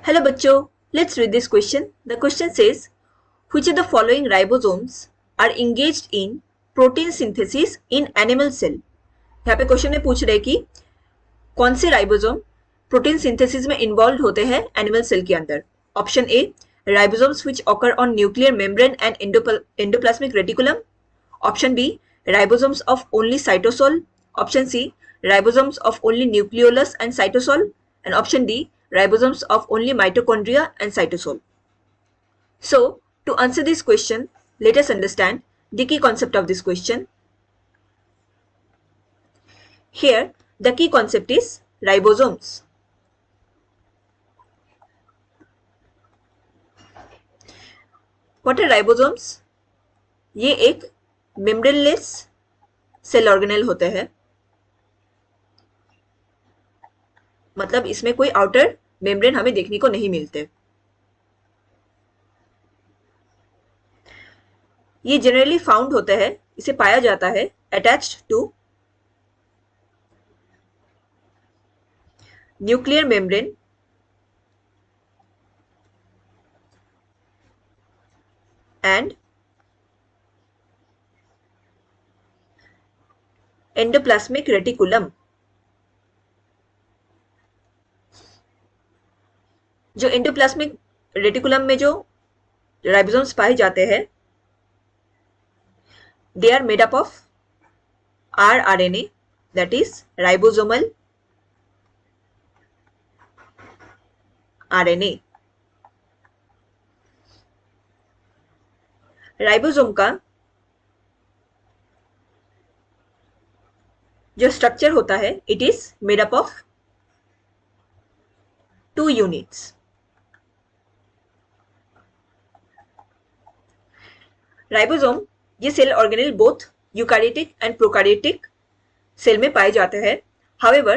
Hello बच्चों, let's read this question. The question says, which of the following ribosomes are engaged in protein synthesis in animal cell? यहाँ पे question में पूछ रहे कि कौन से राइबोसोम प्रोटीन सिंथेसिस में इन्वॉल्व होते हैं एनिमल सेल के अंदर. Option A, ribosomes which occur on nuclear membrane and endoplasmic reticulum. Option B, ribosomes of only cytosol. Option C, ribosomes of only nucleolus and cytosol. And option D, ribosomes of only mitochondria and cytosol. So, to answer this question, let us understand the key concept of this question. Here, the key concept is ribosomes. What are ribosomes? ये एक membraneless cell organelle होते हैं. मतलब इसमें कोई outer membrane हमें देखने को नहीं मिलते. ये जनरली फाउंड होता है, इसे पाया जाता है attached to nuclear membrane and endoplasmic reticulum. जो एंडोप्लाज्मिक रेटिकुलम में जो राइबोसोम्स पाए जाते हैं, they are made up of rRNA, that is ribosomal RNA. Ribosome का जो स्ट्रक्चर होता है, it is made up of 2 units. Ribosome ये cell organelle both eukaryotic and prokaryotic cell में पाए जाते हैं. हाउएवर,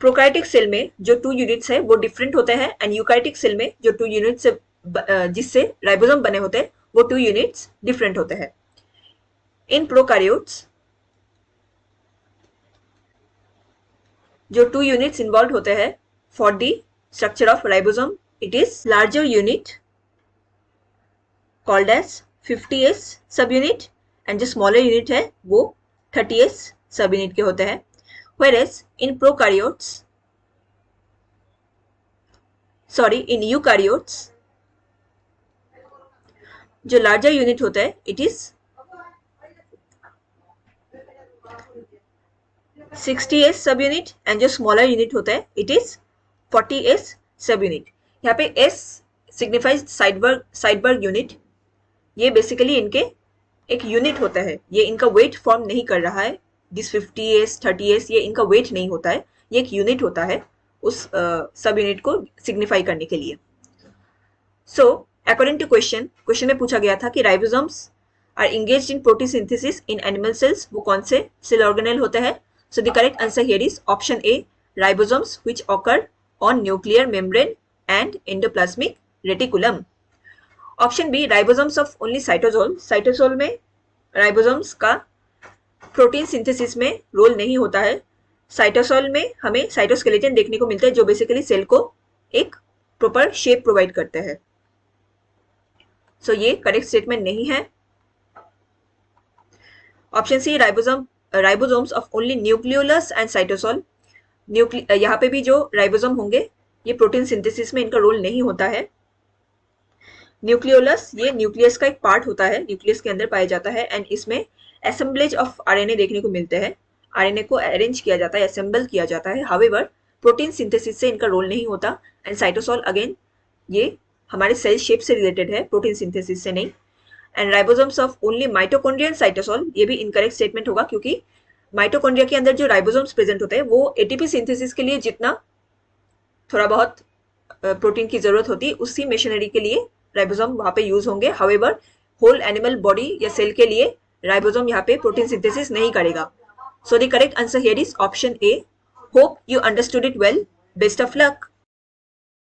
प्रोकारियोटिक सेल में जो 2 यूनिट्स है वो डिफरेंट होते हैं एंड यूकारियोटिक सेल में जो 2 यूनिट्स जिससे राइबोसोम बने होते हैं वो 2 यूनिट्स डिफरेंट होते हैं. इन प्रोकारियोट्स जो 2 यूनिट्स इन्वॉल्व होते हैं for the structure of ribosome, it is larger unit called as 50S subunit and जो स्मॉलर यूनिट है वो 30S सब यूनिट के होते हैं. Whereas in prokaryotes, sorry, in eukaryotes, जो लार्जर यूनिट होता है इट इज 60S सब यूनिट एंड जो स्मॉलर यूनिट होता है इट इज 40S सब यूनिट. यहाँ पे S सिग्निफाइज साइडबर्ग यूनिट. ये बेसिकली इनके एक यूनिट होता है, ये इनका वेट फॉर्म नहीं कर रहा है. दिस 50S 30S ये इनका वेट नहीं होता है, ये एक यूनिट होता है उस सब यूनिट को सिग्निफाई करने के लिए. सो अकॉर्डिंग टू क्वेश्चन में पूछा गया था कि ribosomes are engaged in protein synthesis in animal cells, वो कौन से सेल ऑर्गेनेल होते हैं. So the correct answer here is option A, ribosomes which occur on nuclear membrane and endoplasmic reticulum. Option B, ribosomes of only cytosol. Cytosol में ribosomes का protein synthesis में role नहीं होता है. साइटोसोल में हमें साइटोस्केलेटन देखने को मिलता है जो बेसिकली सेल को एक प्रॉपर शेप प्रोवाइड करते हैं. सो ये करेक्ट स्टेटमेंट नहीं है. Option C, ribosomes of only nucleolus and cytosol. यहाँ पे भी जो राइबोसोम होंगे ये प्रोटीन सिंथेसिस में इनका रोल नहीं होता है. न्यूक्लियोलस ये न्यूक्लियस का एक पार्ट होता है, न्यूक्लियस के अंदर पाया जाता है एंड इसमें असेंबलेज ऑफ आरएनए देखने को मिलते हैं. आरएनए को अरेंज किया जाता है, असेंबल किया जाता है. हाउएवर, प्रोटीन सिंथेसिस से इनका रोल नहीं होता. एंड साइटोसोल अगेन ये हमारे सेल शेप से रिलेटेड है, प्रोटीन सिंथेसिस से नहीं. And ribosomes of only mitochondria and cytosol, ये भी इनकरेक्ट स्टेटमेंट होगा क्योंकि माइटोकॉन्ड्रिया के अंदर जो राइबोसोम्स प्रेजेंट होते हैं वो एटीपी सिंथेसिस के लिए जितना थोड़ा बहुत प्रोटीन की जरूरत होती है उसी मशीनरी के लिए राइबोसोम वहां पे यूज होंगे. हाउएवर, होल एनिमल बॉडी या सेल के लिए राइबोसोम यहाँ पे प्रोटीन सिंथेसिस नहीं करेगा. सो the correct answer here is option A. Hope you understood it well. Best of luck.